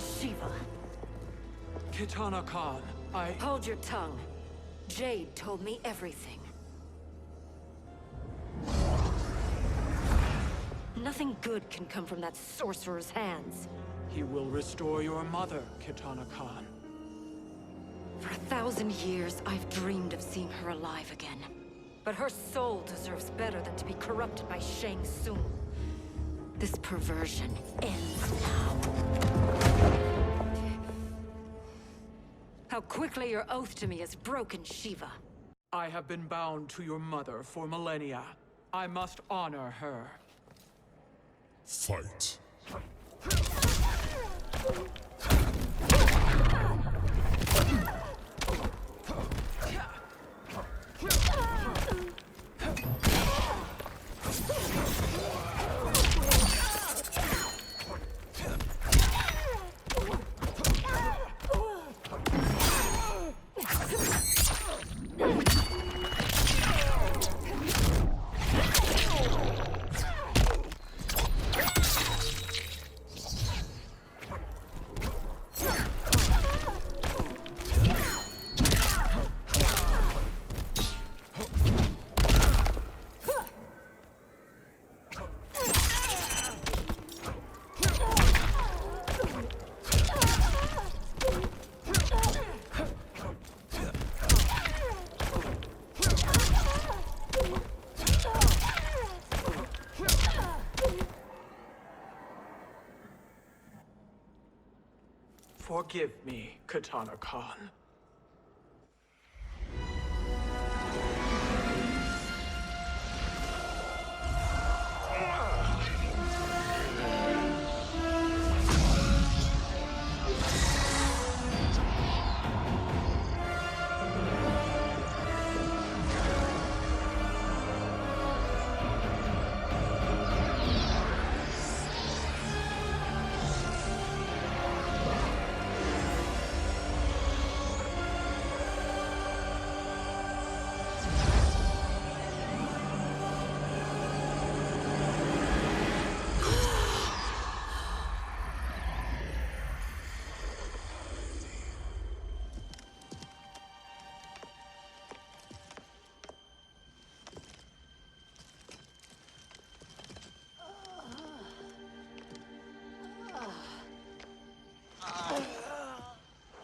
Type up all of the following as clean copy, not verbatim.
Shiva. Kitana Khan, Hold your tongue. Jade told me everything. Nothing good can come from that sorcerer's hands. He will restore your mother, Kitana Khan. For 1,000 years, I've dreamed of seeing her alive again. But her soul deserves better than to be corrupted by Shang Tsung. This perversion ends now. How quickly your oath to me has broken, Shiva. I have been bound to your mother for millennia. I must honor her. Fight. Forgive me, Kitana Khan.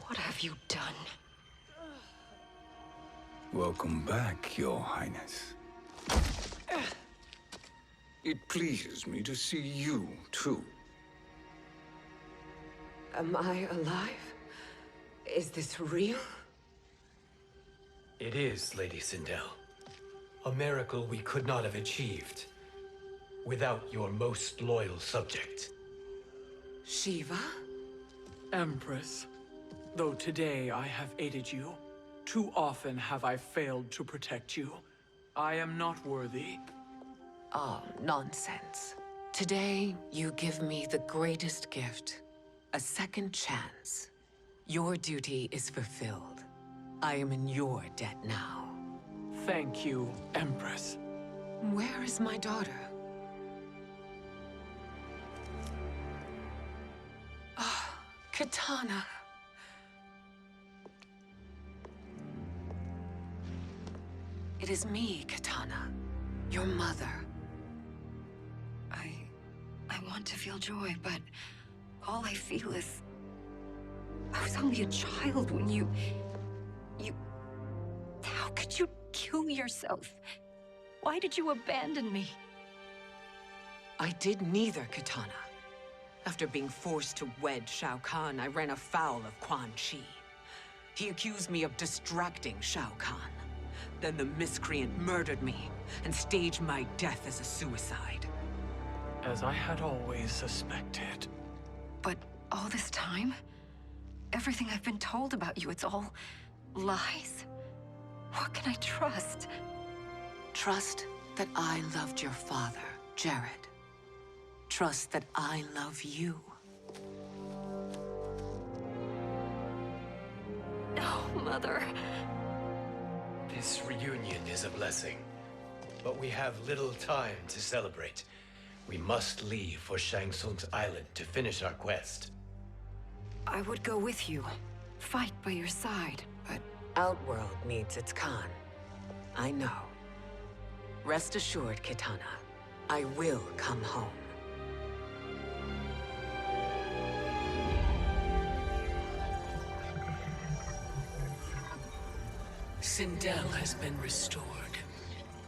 What have you done? Welcome back, Your Highness. It pleases me to see you, too. Am I alive? Is this real? It is, Lady Sindel. A miracle we could not have achieved without your most loyal subject. Shiva? Empress, though today I have aided you, too often have I failed to protect you. I am not worthy. Oh, nonsense. Today, you give me the greatest gift. A second chance. Your duty is fulfilled. I am in your debt now. Thank you, Empress. Where is my daughter? Ah, Kitana. It is me, Kitana. Your mother. I want to feel joy, but all I feel is... I was only a child when you... How could you kill yourself? Why did you abandon me? I did neither, Kitana. After being forced to wed Shao Kahn, I ran afoul of Quan Chi. He accused me of distracting Shao Kahn. Then the miscreant murdered me and staged my death as a suicide. As I had always suspected. But all this time? Everything I've been told about you, it's all lies? What can I trust? Trust that I loved your father, Jared. Trust that I love you. Oh, Mother. This reunion is a blessing, but we have little time to celebrate. We must leave for Shang Tsung's island to finish our quest. I would go with you. Fight by your side, but... Outworld needs its Khan. I know. Rest assured, Kitana. I will come home. Sindel has been restored.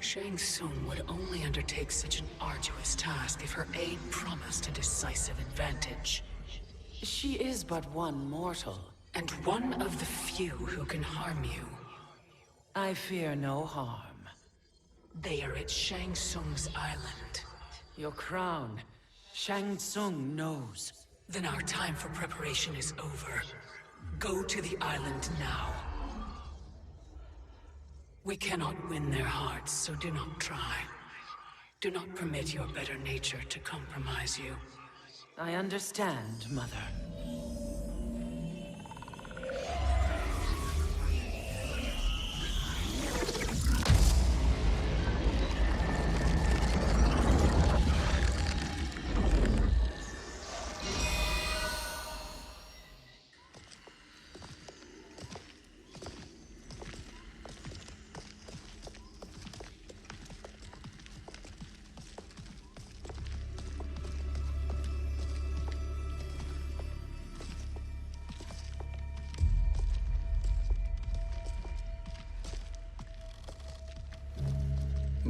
Shang Tsung would only undertake such an arduous task if her aid promised a decisive advantage. She is but one mortal, and one of the few who can harm you. I fear no harm. They are at Shang Tsung's island. Your crown, Shang Tsung knows. Then our time for preparation is over. Go to the island now. We cannot win their hearts, so do not try. Do not permit your better nature to compromise you. I understand, Mother.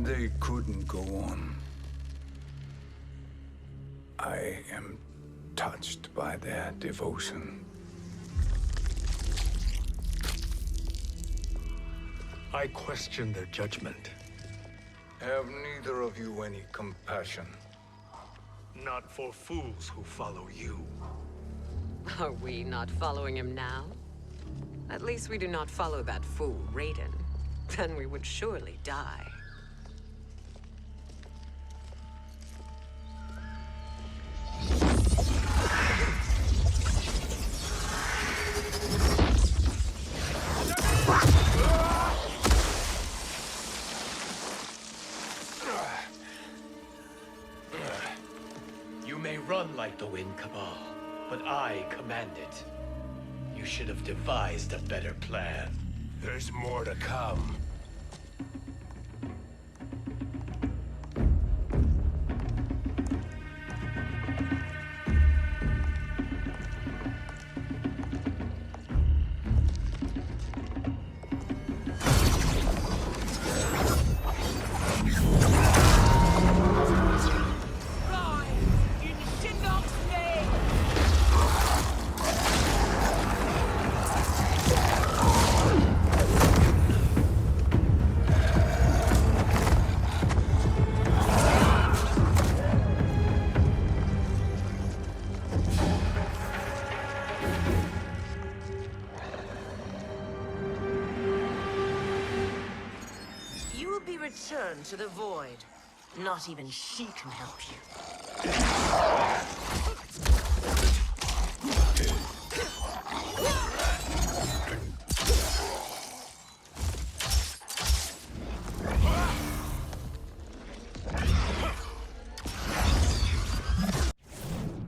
They couldn't go on. I am touched by their devotion. I question their judgment. Have neither of you any compassion? Not for fools who follow you. Are we not following him now? At least we do not follow that fool, Raiden. Then we would surely die. You may run like the wind, Cabal, but I command it. You should have devised a better plan. There's more to come. Return to the void. Not even she can help you.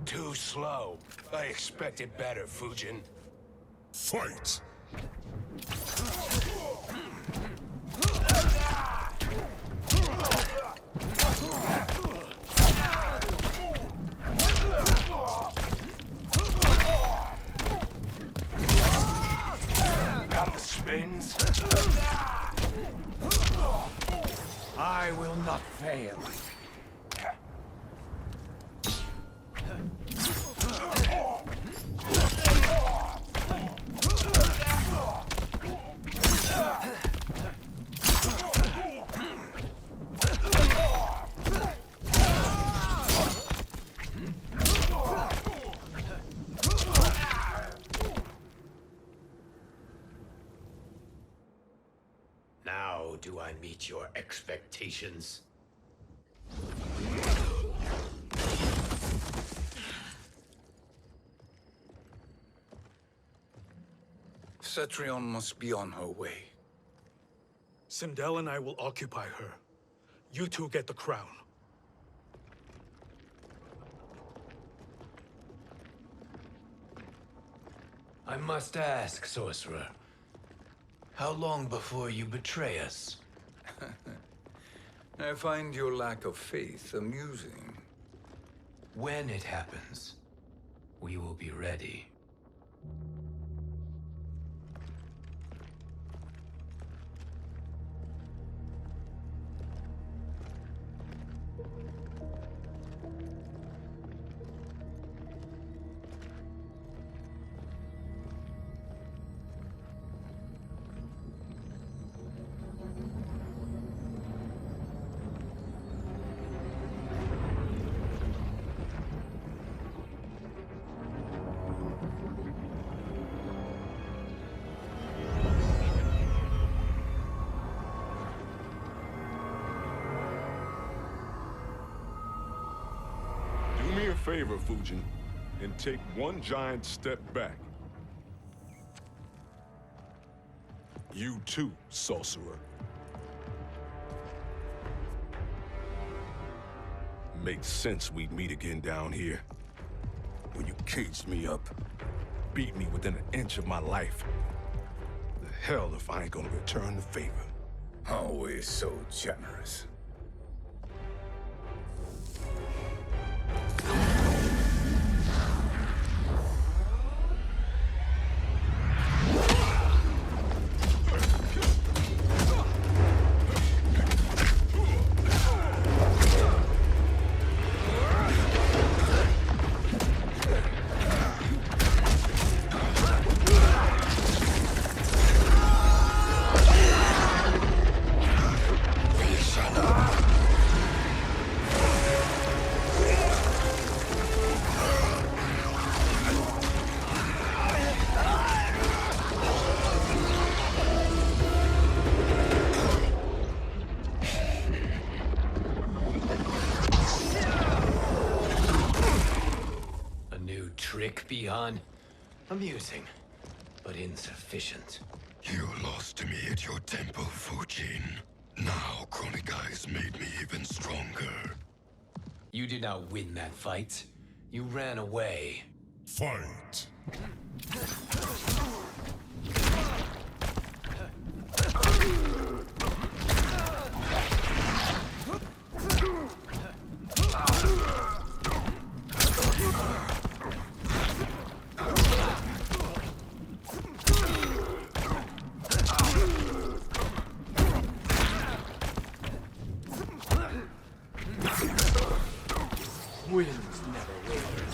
Too slow. I expected better, Fujin. Fight! Spins. I will not fail. Now do I meet your expectations? Cetrion must be on her way. Sindel and I will occupy her. You two get the crown. I must ask, sorcerer. How long before you betray us? I find your lack of faith amusing. When it happens, we will be ready. Do me a favor, Fujin, and take one giant step back. You too, sorcerer. Makes sense we'd meet again down here. When you caged me up, beat me within an inch of my life. The hell if I ain't gonna return the favor. Always so generous. Beyond amusing, but insufficient. You lost to me at your temple, Fujin. Now Chronic Eyes made me even stronger. You did not win that fight. You ran away. Fight! Winds never waver.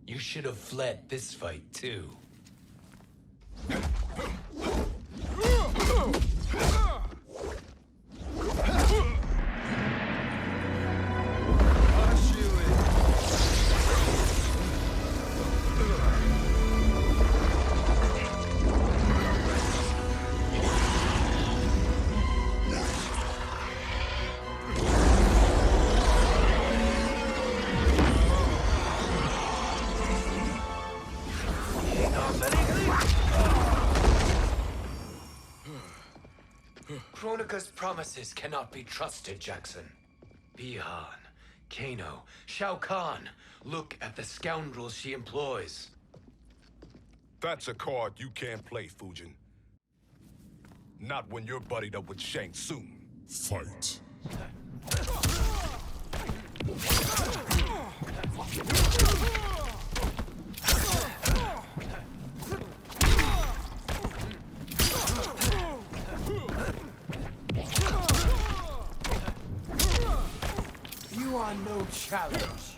You should have fled this fight, too. Kronika's promises cannot be trusted, Jackson. Bihan, Kano, Shao Kahn. Look at the scoundrels she employs. That's a card you can't play, Fujin. Not when you're buddied up with Shang Tsung. Fight! You are no challenge.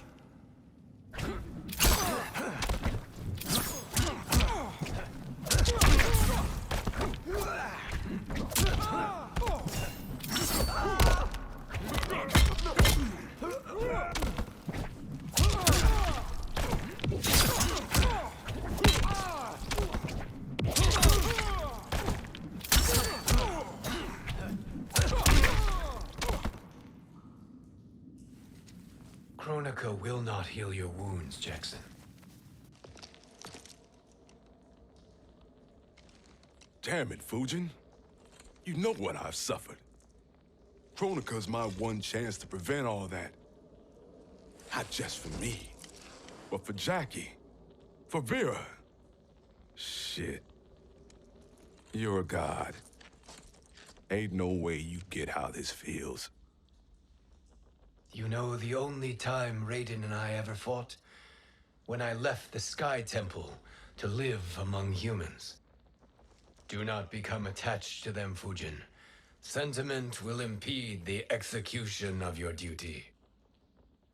Kronika will not heal your wounds, Jackson. Damn it, Fujin. You know what I've suffered. Kronika's my one chance to prevent all that. Not just for me, but for Jackie, for Vera. Shit. You're a god. Ain't no way you get how this feels. You know the only time Raiden and I ever fought? When I left the Sky Temple to live among humans. Do not become attached to them, Fujin. Sentiment will impede the execution of your duty.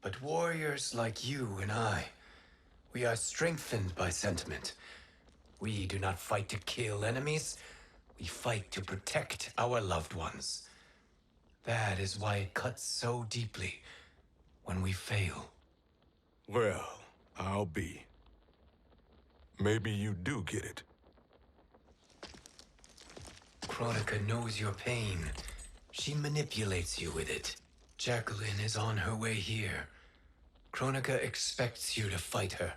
But warriors like you and I, we are strengthened by sentiment. We do not fight to kill enemies. We fight to protect our loved ones. That is why it cuts so deeply when we fail. Well, I'll be. Maybe you do get it. Kronika knows your pain. She manipulates you with it. Jacqueline is on her way here. Kronika expects you to fight her.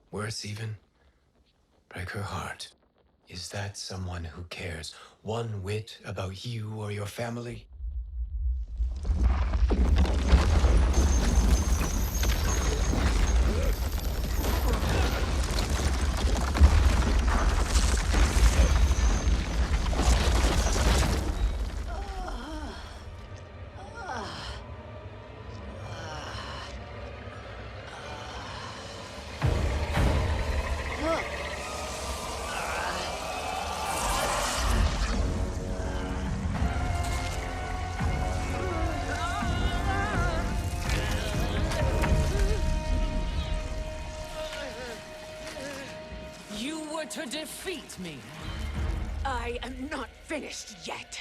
Worse even, break her heart. Is that someone who cares one whit about you or your family? To defeat me. I am not finished yet.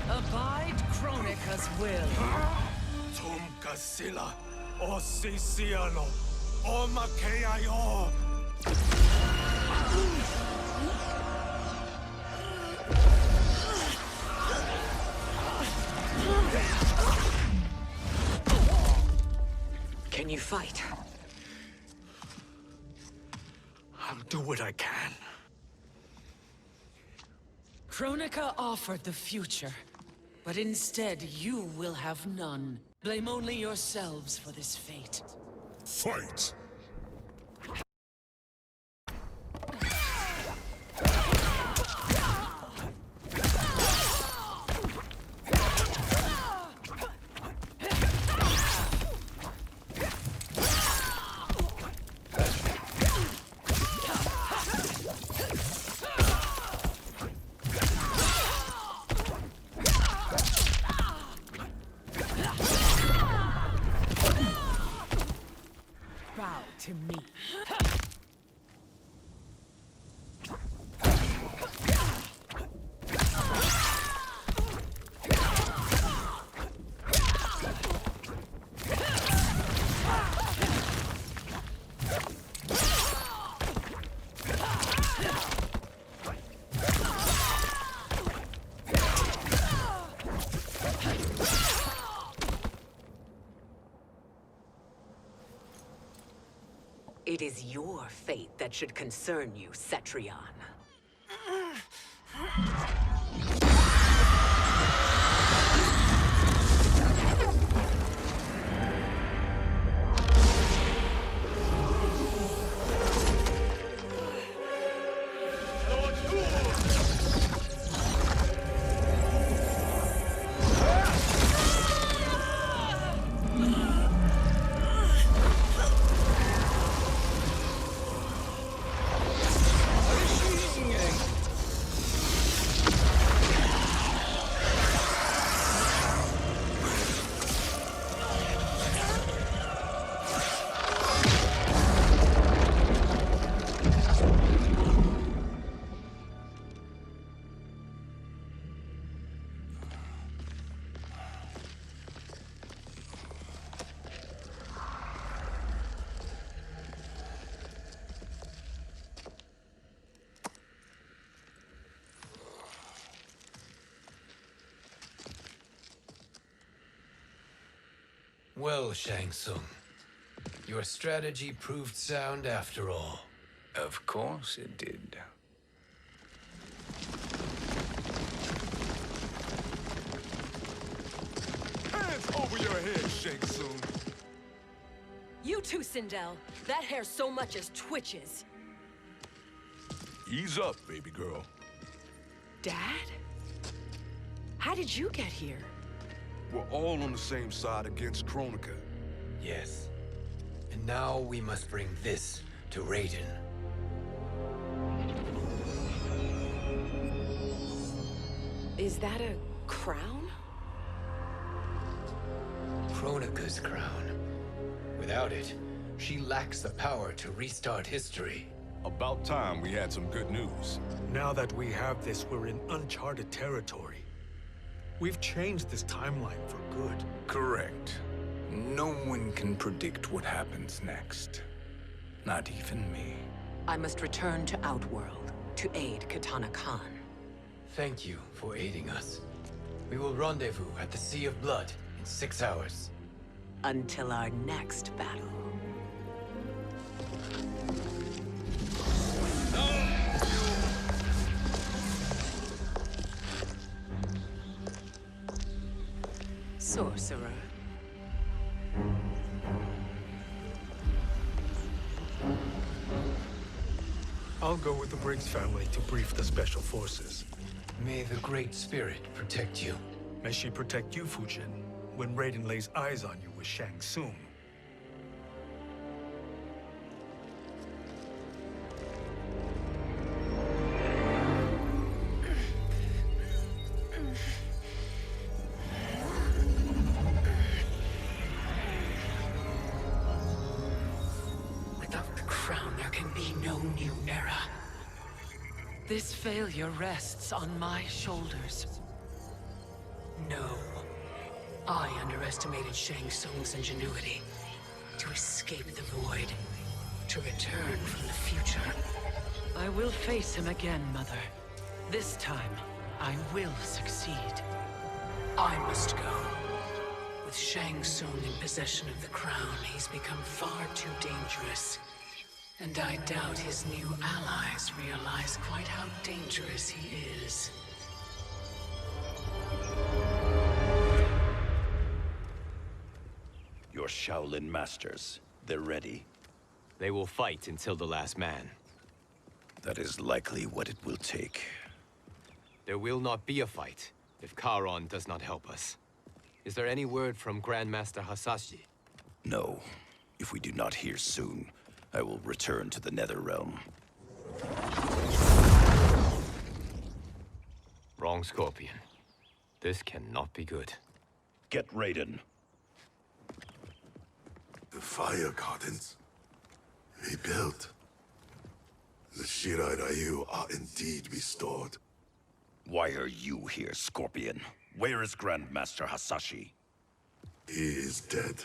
Abide Kronika's will. Sila, o Siciano, o Makeayo. Can you fight? I'll do what I can. Kronika offered the future, but instead you will have none. Blame only yourselves for this fate. Fight! To me. It is your fate that should concern you, Cetrion. Well, Shang Tsung, your strategy proved sound after all. Of course it did. Hands over your head, Shang Tsung. You too, Sindel. That hair so much as twitches. Ease up, baby girl. Dad? How did you get here? We're all on the same side against Kronika. Yes. And now we must bring this to Raiden. Is that a crown? Kronika's crown. Without it, she lacks the power to restart history. About time we had some good news. Now that we have this, we're in uncharted territory. We've changed this timeline for good. Correct. No one can predict what happens next. Not even me. I must return to Outworld to aid Kitana Khan. Thank you for aiding us. We will rendezvous at the Sea of Blood in 6 hours. Until our next battle. Sorcerer. I'll go with the Briggs family to brief the Special Forces. May the Great Spirit protect you. May she protect you, Fujin, when Raiden lays eyes on you with Shang Tsung. Without the crown, there can be no new era. This failure rests on my shoulders. No. I underestimated Shang Tsung's ingenuity. To escape the void. To return from the future. I will face him again, Mother. This time, I will succeed. I must go. With Shang Tsung in possession of the crown, he's become far too dangerous. And I doubt his new allies realize quite how dangerous he is. Your Shaolin masters, they're ready. They will fight until the last man. That is likely what it will take. There will not be a fight if Charon does not help us. Is there any word from Grandmaster Hasashi? No. If we do not hear soon, I will return to the Netherrealm. Wrong, Scorpion. This cannot be good. Get Raiden. The fire gardens rebuilt. The Shirai Ryu are indeed restored. Why are you here, Scorpion? Where is Grandmaster Hasashi? He is dead.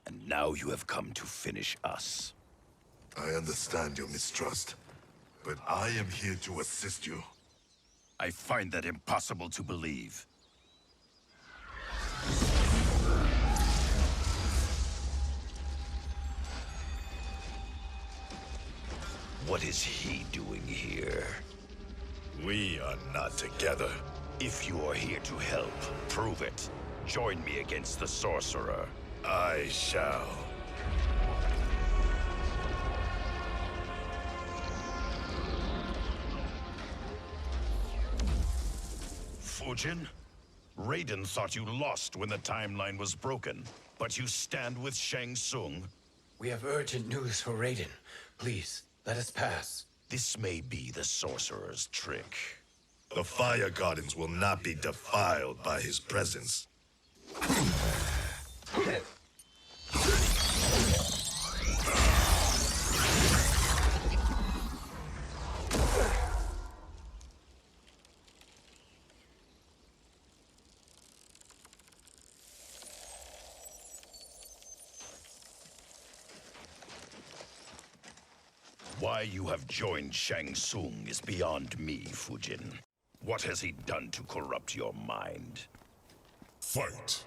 And now you have come to finish us. I understand your mistrust, but I am here to assist you. I find that impossible to believe. What is he doing here? We are not together. If you are here to help, prove it. Join me against the Sorcerer. I shall. Fujin? Raiden thought you lost when the timeline was broken, but you stand with Shang Tsung. We have urgent news for Raiden. Please, let us pass. This may be the Sorcerer's trick. The fire gardens will not be defiled by his presence. Why you have joined Shang Tsung is beyond me, Fujin. What has he done to corrupt your mind? Fight!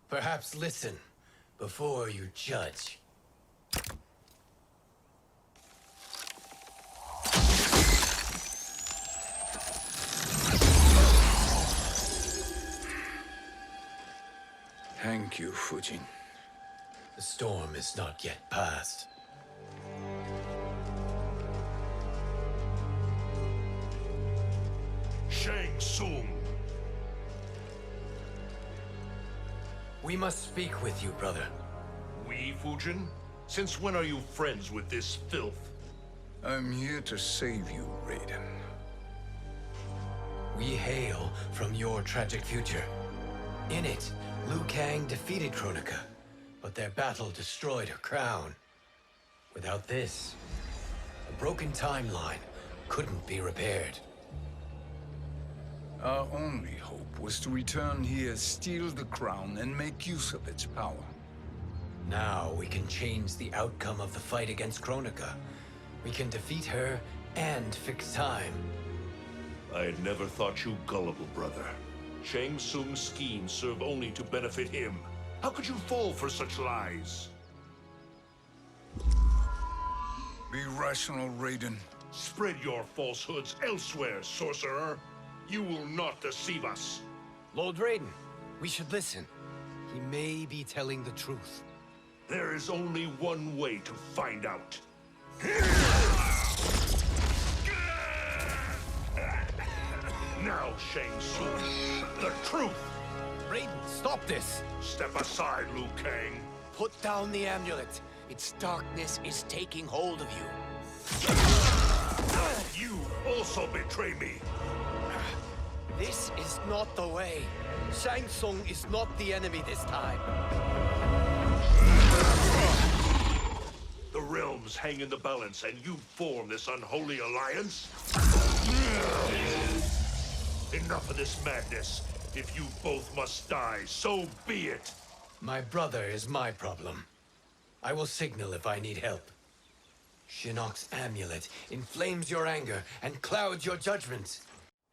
Perhaps listen before you judge. Thank you, Fujin. The storm is not yet past. Shang Tsung! We must speak with you, brother. We, Fujin? Since when are you friends with this filth? I'm here to save you, Raiden. We hail from your tragic future. In it, Liu Kang defeated Kronika, but their battle destroyed her crown. Without this, a broken timeline couldn't be repaired. Our only hope was to return here, steal the crown, and make use of its power. Now we can change the outcome of the fight against Kronika. We can defeat her and fix time. I had never thought you gullible, brother. Shang Tsung's schemes serve only to benefit him. How could you fall for such lies? Be rational, Raiden. Spread your falsehoods elsewhere, sorcerer. You will not deceive us. Lord Raiden, we should listen. He may be telling the truth. There is only one way to find out. Now, Shang Tsung, the truth! Raiden, stop this! Step aside, Liu Kang. Put down the amulet. Its darkness is taking hold of you. You also betray me. This is not the way. Shang Tsung is not the enemy this time. The realms hang in the balance, and you form this unholy alliance? Enough of this madness. If you both must die, so be it. My brother is my problem. I will signal if I need help. Shinnok's amulet inflames your anger and clouds your judgment.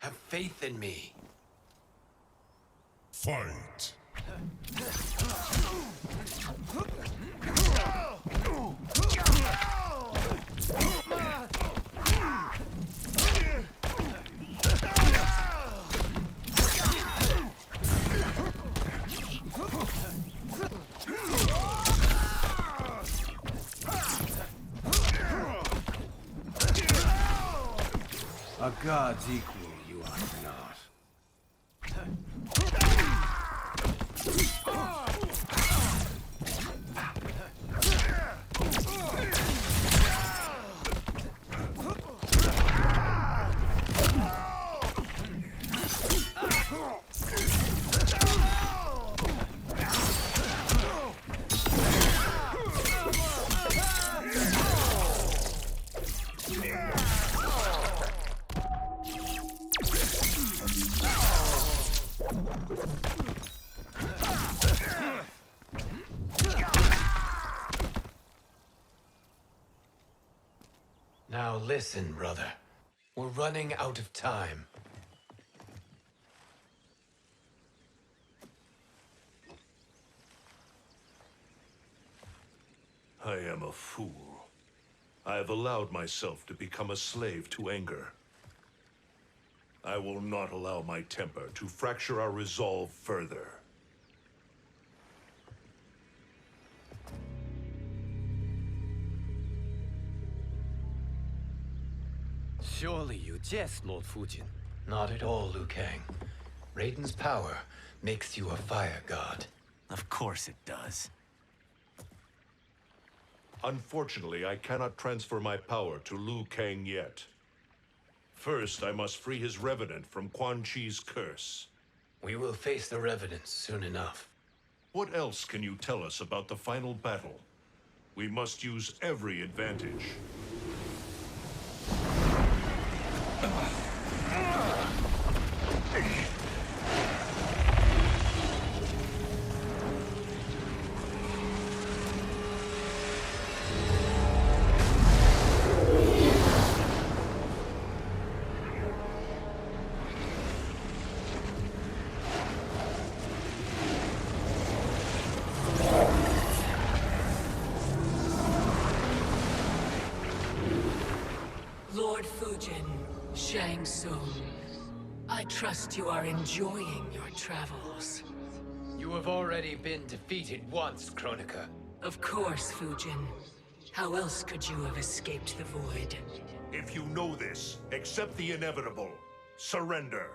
Have faith in me. Fight! A god's equal, you are not. Now listen, brother. We're running out of time. I am a fool. I have allowed myself to become a slave to anger. I will not allow my temper to fracture our resolve further. Surely you jest, Lord Fujin. Not at all, Liu Kang. Raiden's power makes you a fire god. Of course it does. Unfortunately, I cannot transfer my power to Liu Kang yet. First, I must free his Revenant from Quan Chi's curse. We will face the Revenants soon enough. What else can you tell us about the final battle? We must use every advantage. Lord Fujin, Shang Tsung, I trust you are enjoying your travels. You have already been defeated once, Kronika. Of course, Fujin. How else could you have escaped the void? If you know this, accept the inevitable. Surrender.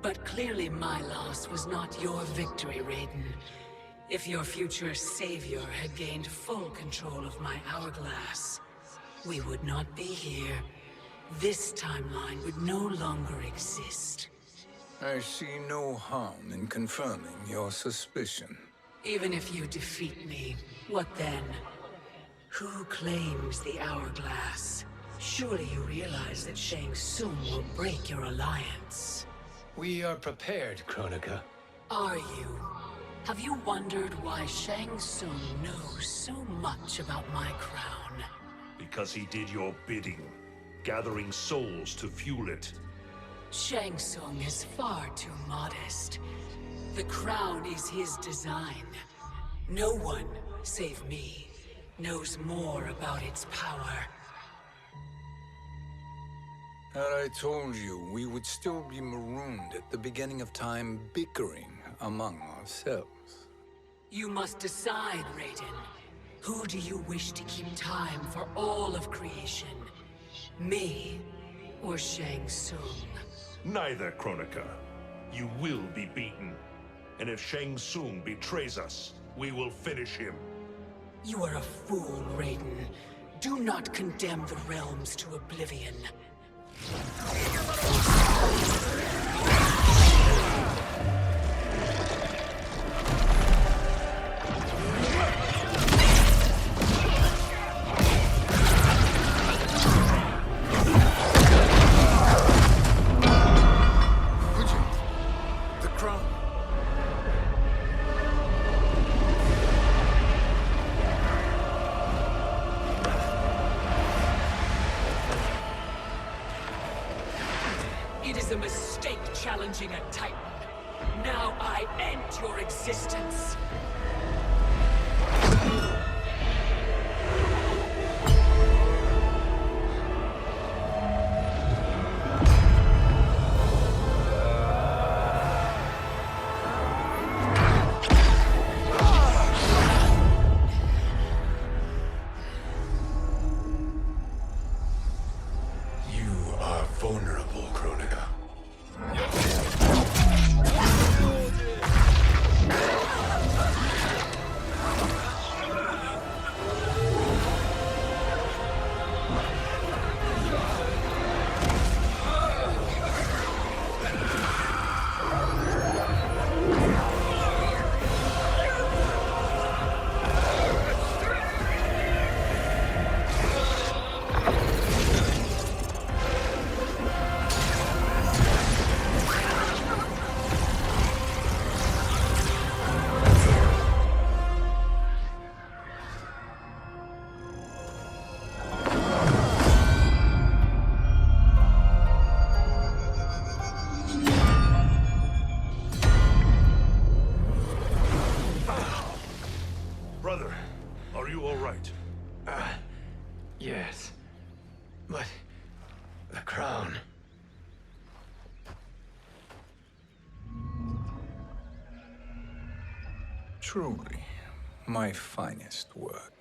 But clearly my loss was not your victory, Raiden. If your future savior had gained full control of my hourglass, we would not be here. This timeline would no longer exist. I see no harm in confirming your suspicion. Even if you defeat me, what then? Who claims the hourglass? Surely you realize that Shang Tsung will break your alliance. We are prepared, Kronika. Are you? Have you wondered why Shang Tsung knows so much about my crown? Because he did your bidding, gathering souls to fuel it. Shang Tsung is far too modest. The crown is his design. No one, save me, knows more about its power. Had I told you, we would still be marooned at the beginning of time, bickering among ourselves. You must decide, Raiden. Who do you wish to keep time for all of creation? Me or Shang Tsung? Neither, Kronika. You will be beaten. And if Shang Tsung betrays us, we will finish him. You are a fool, Raiden. Do not condemn the realms to oblivion. It is a mistake challenging a Titan. Now I end your existence. You are vulnerable, Kronika. Brother, are you all right? Yes. But the crown. Truly, my finest work.